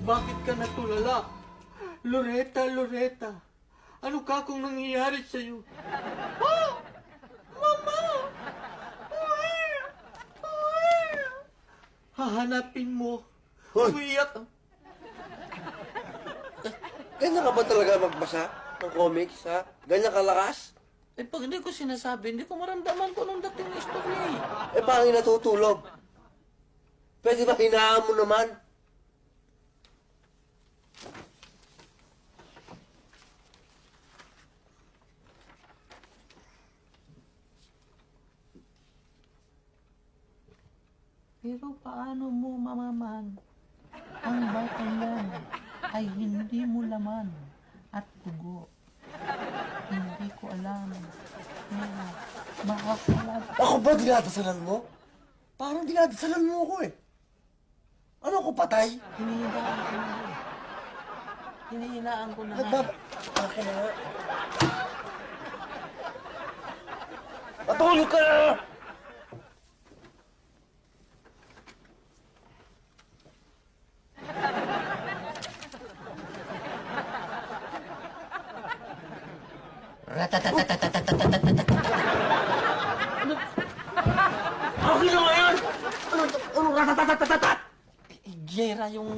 Bakit ka natulala? Loretta, Loretta, ano ka kung nangyayari sa'yo? Oh! Mama! Hahanapin mo. Hoy! Umiiyak. Ganyan ka ba talaga magbasa ng comics, ha? Ganyan kalakas? Eh, pag hindi ko sinasabi, hindi ko maramdaman kung anong dating ng istorya eh. Eh, paano natutulog? Pwede ba hinaan mo naman? Pero paano mo mamaman? Ang batang yan ay hindi mo laman at dugo. Hindi ko alam. Pero makakalab. Ako ba dinadasalan mo? Parang dinadasalan mo ako eh. Ano ako, patay? Hinihinaan ko na rin. Hinihinaan ko na nga. Akin na nga. Matulog ka na! Akin na nga yan! Ano ratatatatat? Gera yung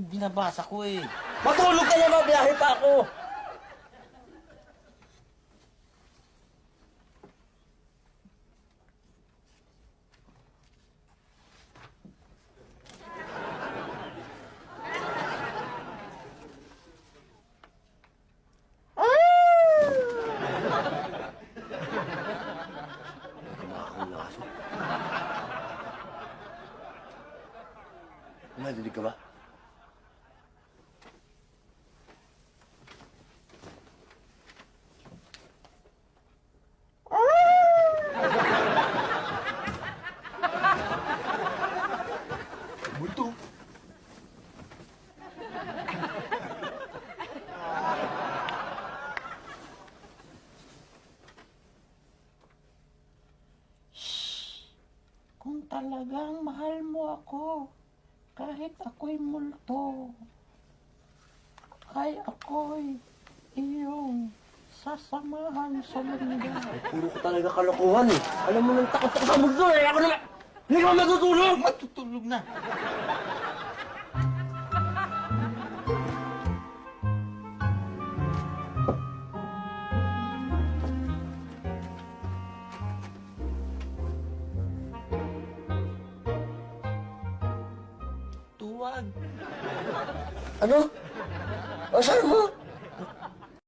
binabasa ko eh. Matulog ka na, biyahe pa ako! Nadinig ka ba? Multo. Kung talagang mahal mo ako, kahit ako'y multo, ay ako'y iyong sasamahan sa mundo. Puro ko talaga kalokohan eh. Alam mo nang takot ako sa mundo eh. Ako naman, hindi ka matutulog! Matutulog na. Tuwag. Ano? O, saan mo?